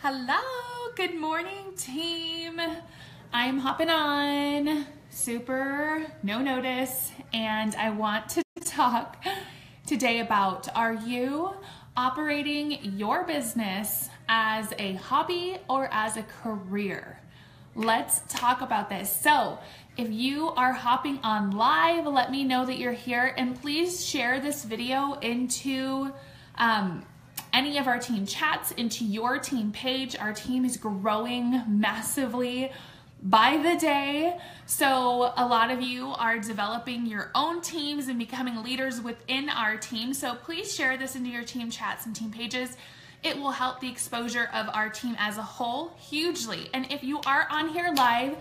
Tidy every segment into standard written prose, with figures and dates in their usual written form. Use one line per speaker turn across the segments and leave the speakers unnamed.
Hello, good morning team. I'm hopping on super no notice and I want to talk today about, are you operating your business as a hobby or as a career? Let's talk about this. So if you are hopping on live, let me know that you're here, and please share this video into any of our team chats, into your team page. Our team is growing massively by the day. So a lot of you are developing your own teams and becoming leaders within our team. So please share this into your team chats and team pages. It will help the exposure of our team as a whole hugely. And if you are on here live,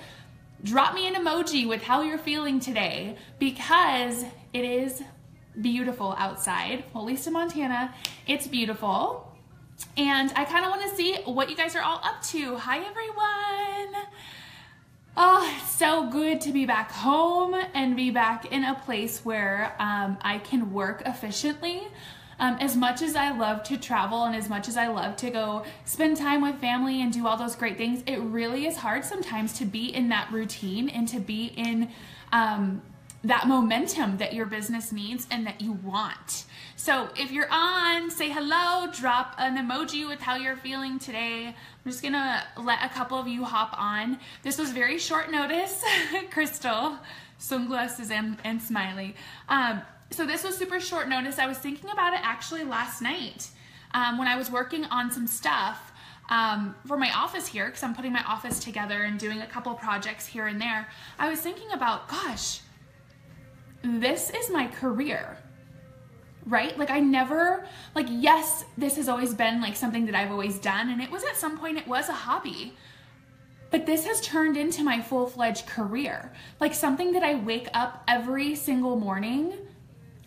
drop me an emoji with how you're feeling today, because it is beautiful outside. Well, at least in Montana, it's beautiful. And I kind of want to see what you guys are all up to. Hi, everyone. Oh, it's so good to be back home and be back in a place where I can work efficiently. As much as I love to travel and as much as I love to go spend time with family and do all those great things, it really is hard sometimes to be in that routine and to be in that momentum that your business needs and that you want. So if you're on, say hello, drop an emoji with how you're feeling today. I'm just gonna let a couple of you hop on. This was very short notice. Crystal, sunglasses and smiley. So this was super short notice. I was thinking about it actually last night when I was working on some stuff for my office here, because I'm putting my office together and doing a couple projects here and there. I was thinking about, gosh, this is my career, right? Like I never, like, yes, this has always been like something that I've always done. And it was at some point, it was a hobby, but this has turned into my full-fledged career. Like something that I wake up every single morning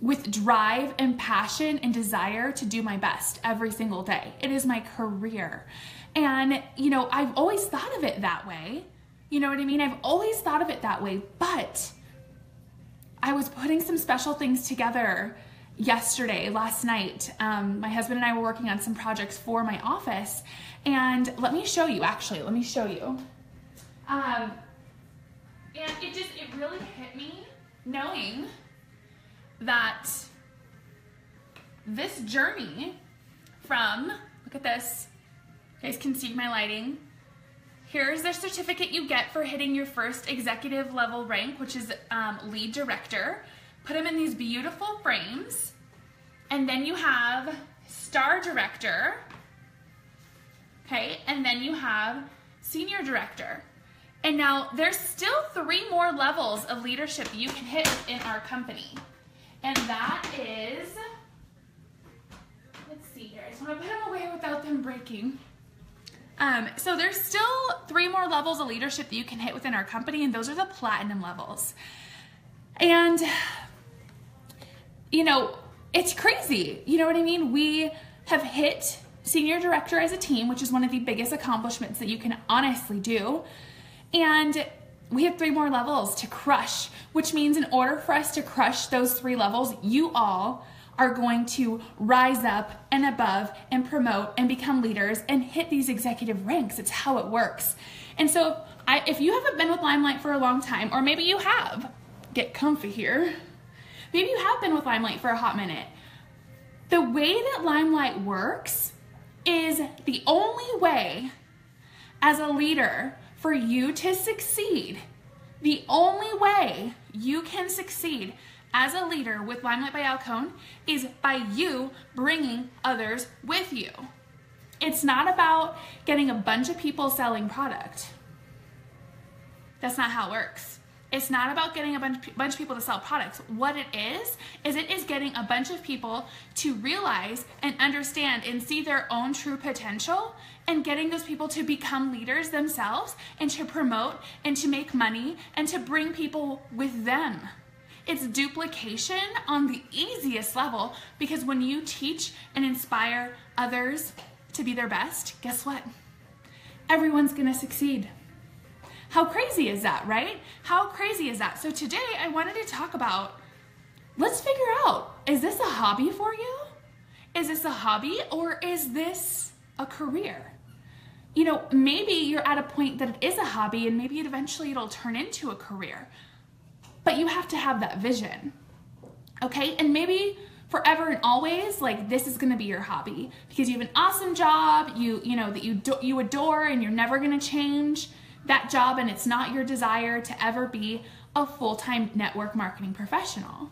with drive and passion and desire to do my best every single day. It is my career. And, you know, I've always thought of it that way. You know what I mean? I've always thought of it that way, but I was putting some special things together last night. My husband and I were working on some projects for my office, and let me show you, actually, let me show you. And it really hit me knowing that this journey from, look at this, you guys can see my lighting. Here's the certificate you get for hitting your first executive level rank, which is lead director. Put them in these beautiful frames. And then you have star director, okay? And then you have senior director. And now there's still 3 more levels of leadership you can hit in our company. And that is, let's see here, I just want to put them away without them breaking. So there's still 3 more levels of leadership that you can hit within our company, and those are the platinum levels. And, you know, it's crazy. You know what I mean? We have hit senior director as a team, which is one of the biggest accomplishments that you can honestly do. And we have 3 more levels to crush, which means in order for us to crush those 3 levels, you all are going to rise up and above and promote and become leaders and hit these executive ranks. It's how it works. And so if you haven't been with Limelight for a long time, or maybe you have, get comfy here. Maybe you have been with Limelight for a hot minute. The way that Limelight works is the only way as a leader for you to succeed. The only way you can succeed as a leader with Limelight by Alcone is by you bringing others with you. It's not about getting a bunch of people selling product. That's not how it works. It's not about getting a bunch of people to sell products. What it is it is getting a bunch of people to realize and understand and see their own true potential, and getting those people to become leaders themselves and to promote and to make money and to bring people with them. It's duplication on the easiest level, because when you teach and inspire others to be their best, guess what? Everyone's gonna succeed. How crazy is that, right? How crazy is that? So today I wanted to talk about, let's figure out, is this a hobby for you? Is this a hobby, or is this a career? You know, maybe you're at a point that it is a hobby and maybe eventually it'll turn into a career, but you have to have that vision, okay? And maybe forever and always, like, this is gonna be your hobby because you have an awesome job, you know, that you adore, and you're never gonna change that job, and it's not your desire to ever be a full-time network marketing professional.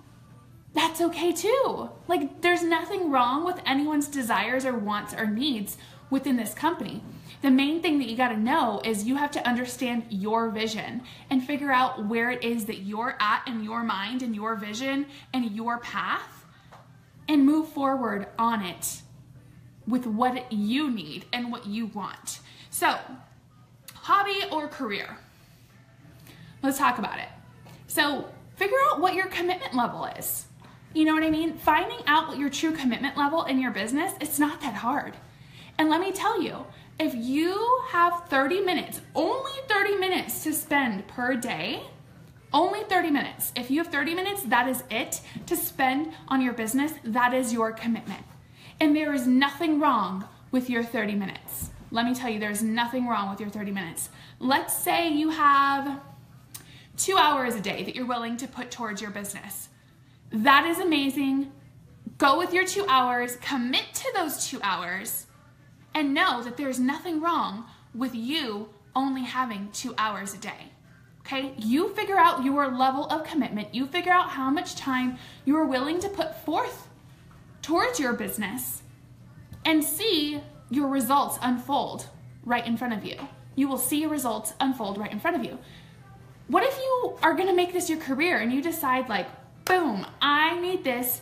That's okay too. Like, there's nothing wrong with anyone's desires or wants or needs within this company. The main thing that you got to know is you have to understand your vision and figure out where it is that you're at in your mind and your vision and your path, and move forward on it with what you need and what you want. So, hobby or career? Let's talk about it. So, figure out what your commitment level is. You know what I mean? Finding out what your true commitment level in your business, it's not that hard. And let me tell you, if you have 30 minutes, only 30 minutes to spend per day, only 30 minutes. If you have 30 minutes, that is it to spend on your business. That is your commitment. And there is nothing wrong with your 30 minutes. Let me tell you, there's nothing wrong with your 30 minutes. Let's say you have 2 hours a day that you're willing to put towards your business. That is amazing. Go with your 2 hours, commit to those 2 hours, and know that there's nothing wrong with you only having 2 hours a day. Okay? You figure out your level of commitment. You figure out how much time you are willing to put forth towards your business, and see your results unfold right in front of you. You will see your results unfold right in front of you. What if you are going to make this your career and you decide, like, boom, I need this.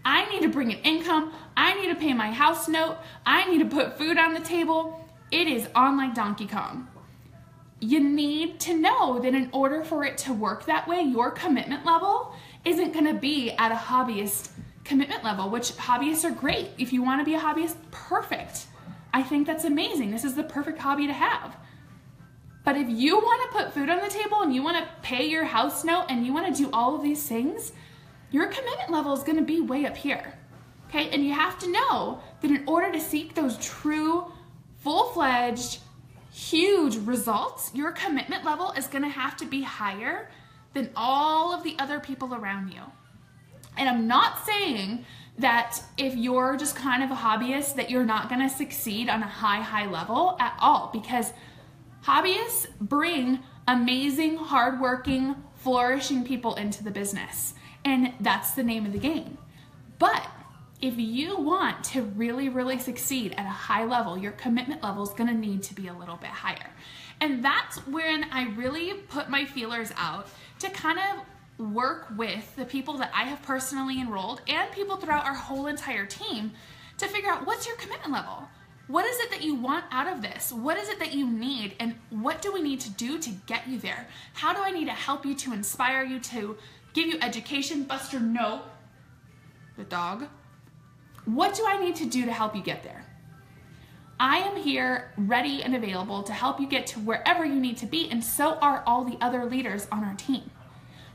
I need to bring in income. I need to pay my house note. I need to put food on the table. It is on like Donkey Kong. You need to know that in order for it to work that way, your commitment level isn't going to be at a hobbyist commitment level, which hobbyists are great. If you want to be a hobbyist, perfect. I think that's amazing. This is the perfect hobby to have. But if you want to put food on the table and you want to pay your house note and you want to do all of these things, your commitment level is going to be way up here. Okay? And you have to know that in order to seek those true, full-fledged, huge results, your commitment level is going to have to be higher than all of the other people around you. And I'm not saying that if you're just kind of a hobbyist that you're not going to succeed on a high level at all, because hobbyists bring amazing, hardworking, flourishing people into the business. And that's the name of the game. But if you want to really, really succeed at a high level, your commitment level is going to need to be a little bit higher. And that's when I really put my feelers out to kind of work with the people that I have personally enrolled and people throughout our whole entire team to figure out, what's your commitment level? What is it that you want out of this? What is it that you need? And what do we need to do to get you there? How do I need to help you, to inspire you, to give you education? Buster, no. The dog. What do I need to do to help you get there? I am here ready and available to help you get to wherever you need to be, and so are all the other leaders on our team.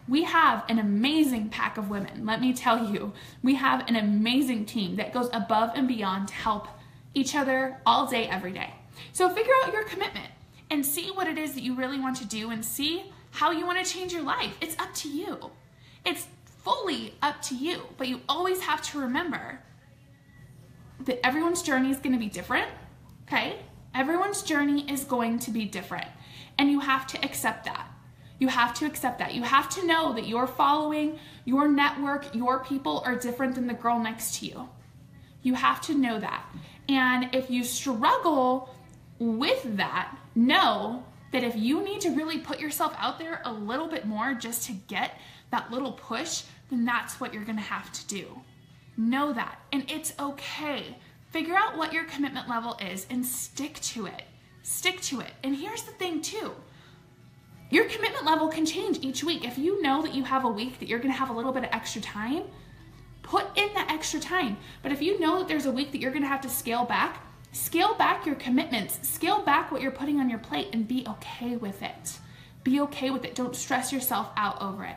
We have an amazing pack of women. Let me tell you, we have an amazing team that goes above and beyond to help each other all day, every day. So figure out your commitment and see what it is that you really want to do, and see how you want to change your life. It's up to you. It's fully up to you, but you always have to remember that everyone's journey is going to be different, okay? Everyone's journey is going to be different, and you have to accept that. You have to accept that. You have to know that your following, your network, your people are different than the girl next to you. You have to know that. And if you struggle with that, know that if you need to really put yourself out there a little bit more just to get that little push, then that's what you're going to have to do. Know that. And it's okay. Figure out what your commitment level is and stick to it. Stick to it. And here's the thing too. Your commitment level can change each week. If you know that you have a week that you're going to have a little bit of extra time, put in that extra time. But if you know that there's a week that you're going to have to scale back your commitments, scale back what you're putting on your plate, and be okay with it. Be okay with it. Don't stress yourself out over it.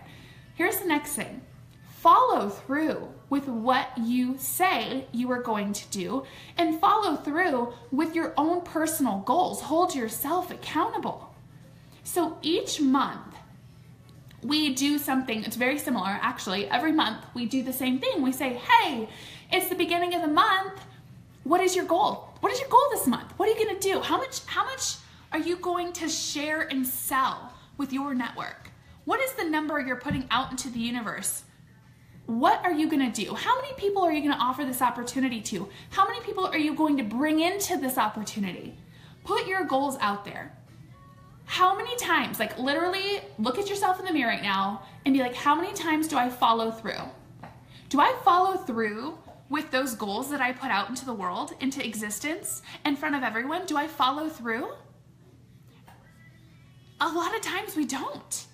Here's the next thing. Follow through. with what you say you are going to do, and follow through with your own personal goals. Hold yourself accountable. So each month we do something, it's very similar actually. Every month we do the same thing. We say, hey, it's the beginning of the month. What is your goal? What is your goal this month? What are you gonna do? How much are you going to share and sell with your network? What is the number you're putting out into the universe? What are you gonna do? How many people are you gonna offer this opportunity to? How many people are you going to bring into this opportunity? Put your goals out there. How many times, like literally look at yourself in the mirror right now and be like, how many times do I follow through? Do I follow through with those goals that I put out into the world, into existence, in front of everyone? Do I follow through? A lot of times we don't.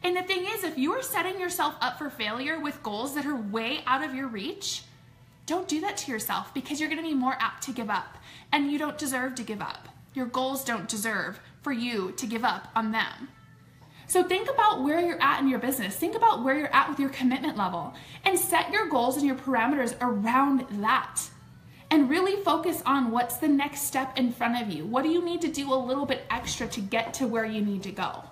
And the thing is, if you are setting yourself up for failure with goals that are way out of your reach, don't do that to yourself, because you're gonna be more apt to give up, and you don't deserve to give up. Your goals don't deserve for you to give up on them. So think about where you're at in your business. Think about where you're at with your commitment level, and set your goals and your parameters around that. And really focus on what's the next step in front of you. What do you need to do a little bit extra to get to where you need to go?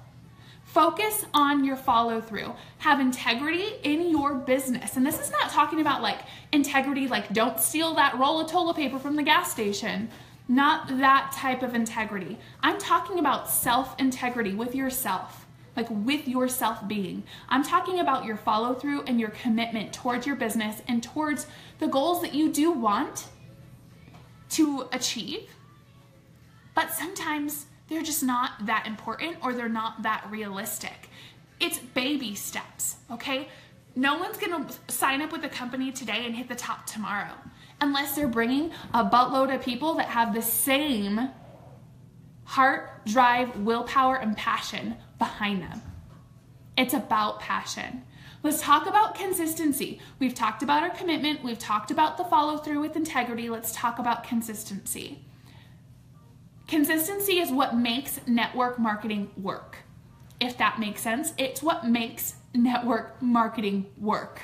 Focus on your follow through. Have integrity in your business. And this is not talking about like integrity, like don't steal that roll of toilet paper from the gas station. Not that type of integrity. I'm talking about self-integrity with yourself, like with your self-being. I'm talking about your follow through and your commitment towards your business and towards the goals that you do want to achieve. But sometimes they're just not that important, or they're not that realistic. It's baby steps, okay? No one's gonna sign up with a company today and hit the top tomorrow, unless they're bringing a buttload of people that have the same heart, drive, willpower, and passion behind them. It's about passion. Let's talk about consistency. We've talked about our commitment. We've talked about the follow through with integrity. Let's talk about consistency. Consistency is what makes network marketing work. If that makes sense, it's what makes network marketing work.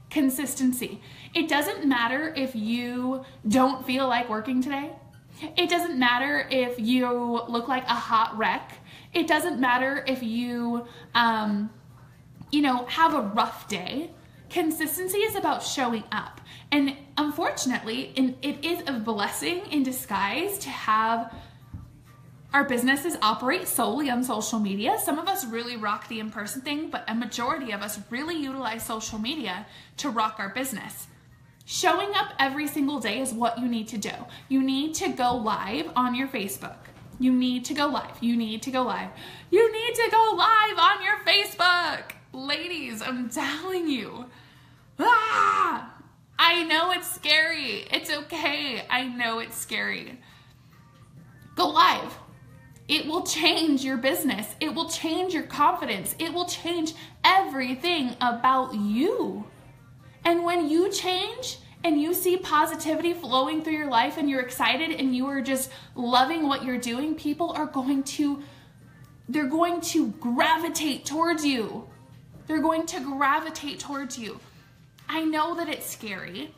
Consistency. It doesn't matter if you don't feel like working today. It doesn't matter if you look like a hot wreck. It doesn't matter if you, have a rough day. Consistency is about showing up. And unfortunately, it is a blessing in disguise to have our businesses operate solely on social media. Some of us really rock the in-person thing, but a majority of us really utilize social media to rock our business. Showing up every single day is what you need to do. You need to go live on your Facebook. You need to go live. You need to go live. You need to go live on your Facebook. Ladies, I'm telling you. I know it's scary. It's okay. I know it's scary. Go live. It will change your business. It will change your confidence. It will change everything about you. And when you change and you see positivity flowing through your life and you're excited and you are just loving what you're doing, people are going to gravitate towards you. They're going to gravitate towards you. I know that it's scary,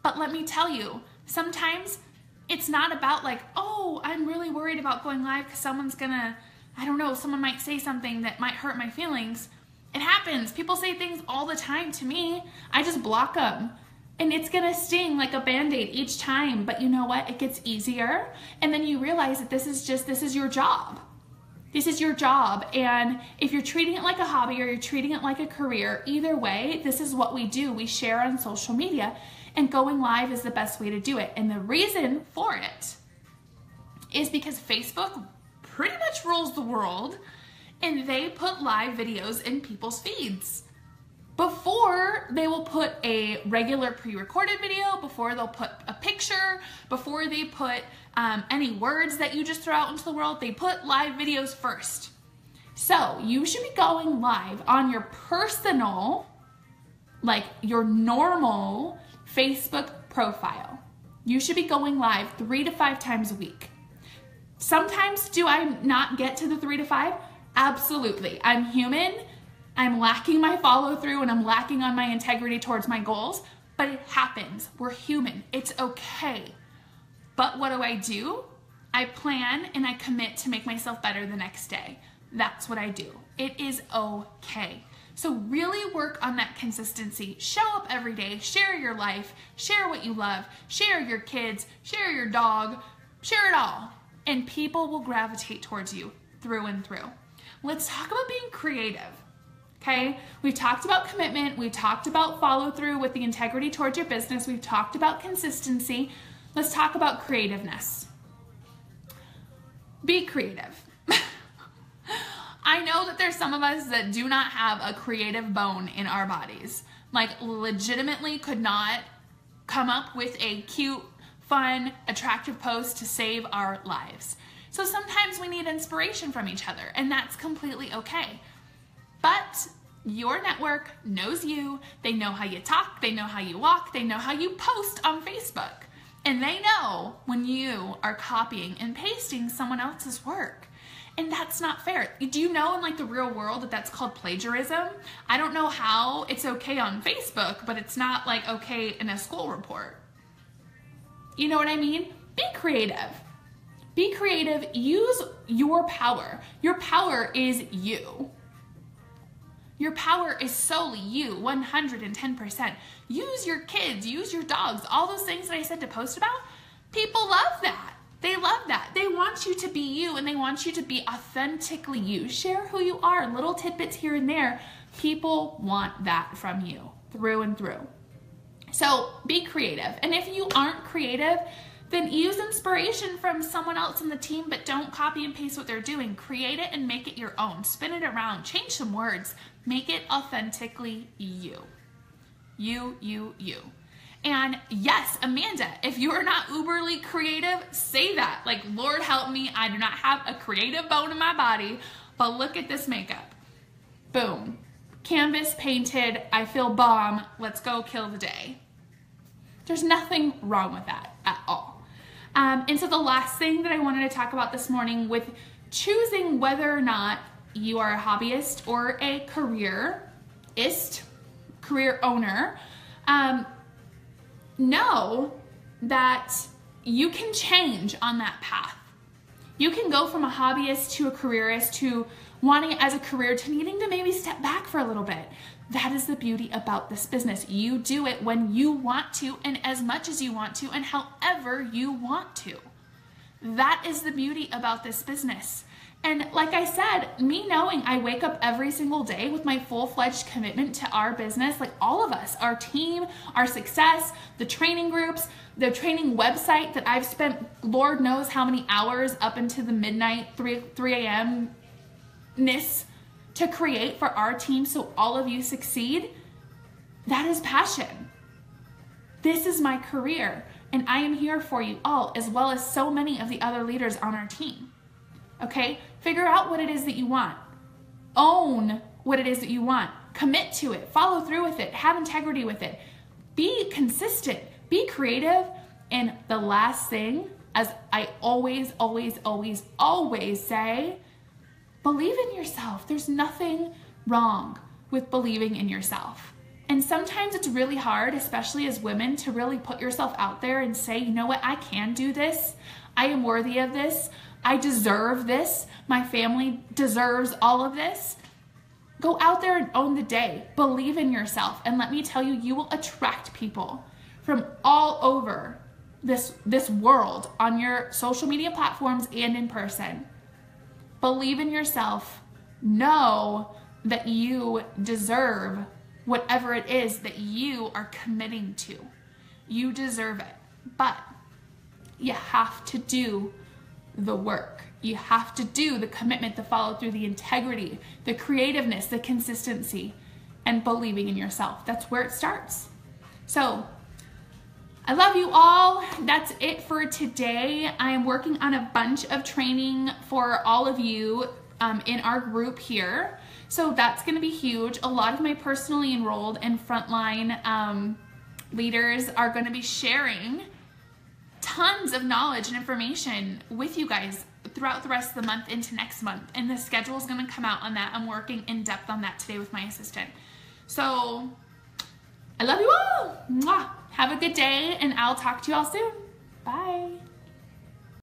but let me tell you, sometimes it's not about like, oh, I'm really worried about going live because someone's gonna, someone might say something that might hurt my feelings. It happens. People say things all the time to me. I just block them. And it's gonna sting like a Band-Aid each time, but you know what? It gets easier. And then you realize that this is your job. This is your job. And if you're treating it like a hobby or you're treating it like a career, either way, this is what we do. We share on social media. And going live is the best way to do it. And the reason for it is because Facebook pretty much rules the world, and they put live videos in people's feeds. Before they will put a regular pre-recorded video, before they'll put a picture, before they put any words that you just throw out into the world, they put live videos first. So you should be going live on your personal, like your normal Facebook profile. You should be going live 3 to 5 times a week. Sometimes do I not get to the 3 to 5? Absolutely. I'm human. I'm lacking my follow through and I'm lacking on my integrity towards my goals, but it happens. We're human. It's okay. But what do? I plan and I commit to make myself better the next day. That's what I do. It is okay. So really work on that consistency. Show up every day, share your life, share what you love, share your kids, share your dog, share it all. And people will gravitate towards you through and through. Let's talk about being creative. Okay, we've talked about commitment, we've talked about follow through with the integrity towards your business, we've talked about consistency. Let's talk about creativeness. Be creative. I know that there's some of us that do not have a creative bone in our bodies. Like legitimately could not come up with a cute, fun, attractive post to save our lives. So sometimes we need inspiration from each other, and that's completely okay. But your network knows you. They know how you talk. They know how you walk. They know how you post on Facebook. And they know when you are copying and pasting someone else's work. And that's not fair. Do you know in like the real world that that's called plagiarism? I don't know how it's okay on Facebook, but it's not like okay in a school report. You know what I mean? Be creative. Be creative. Use your power. Your power is you. Your power is solely you, 110%. Use your kids, use your dogs, all those things that I said to post about. People love that. They love that. They want you to be you, and they want you to be authentically you. Share who you are, little tidbits here and there. People want that from you through and through. So be creative. And if you aren't creative, then use inspiration from someone else in the team, but don't copy and paste what they're doing. Create it and make it your own. Spin it around, change some words, make it authentically you. You. And yes, Amanda, if you are not uberly creative, say that. Like, Lord help me, I do not have a creative bone in my body, but look at this makeup. Boom. Canvas painted, I feel bomb, let's go kill the day. There's nothing wrong with that at all. And so the last thing that I wanted to talk about this morning with choosing whether or not you are a hobbyist or a career owner, know that you can change on that path. You can go from a hobbyist to a careerist to wanting it as a career to needing to maybe step back for a little bit. That is the beauty about this business. You do it when you want to and as much as you want to and however you want to. That is the beauty about this business. And like I said, me knowing I wake up every single day with my full-fledged commitment to our business, like all of us, our team, our success, the training groups, the training website that I've spent Lord knows how many hours up into the midnight, 3 a.m.-ness to create for our team so all of you succeed, that is passion. This is my career, and I am here for you all, as well as so many of the other leaders on our team. Okay? Figure out what it is that you want. Own what it is that you want. Commit to it. Follow through with it. Have integrity with it. Be consistent. Be creative. And the last thing, as I always say, believe in yourself. There's nothing wrong with believing in yourself. And sometimes it's really hard, especially as women, to really put yourself out there and say, you know what, I can do this. I am worthy of this. I deserve this. My family deserves all of this. Go out there and own the day. Believe in yourself. And let me tell you, you will attract people from all over this world on your social media platforms and in person. Believe in yourself. Know that you deserve whatever it is that you are committing to. You deserve it. But you have to do the work. You have to do the commitment, the follow through, the integrity, the creativeness, the consistency, and believing in yourself. That's where it starts. So I love you all. That's it for today. I am working on a bunch of training for all of you in our group here. So that's going to be huge. A lot of my personally enrolled and frontline leaders are going to be sharing tons of knowledge and information with you guys throughout the rest of the month into next month. And the schedule is going to come out on that. I'm working in depth on that today with my assistant. So I love you all. Mwah. Have a good day, and I'll talk to you all soon. Bye.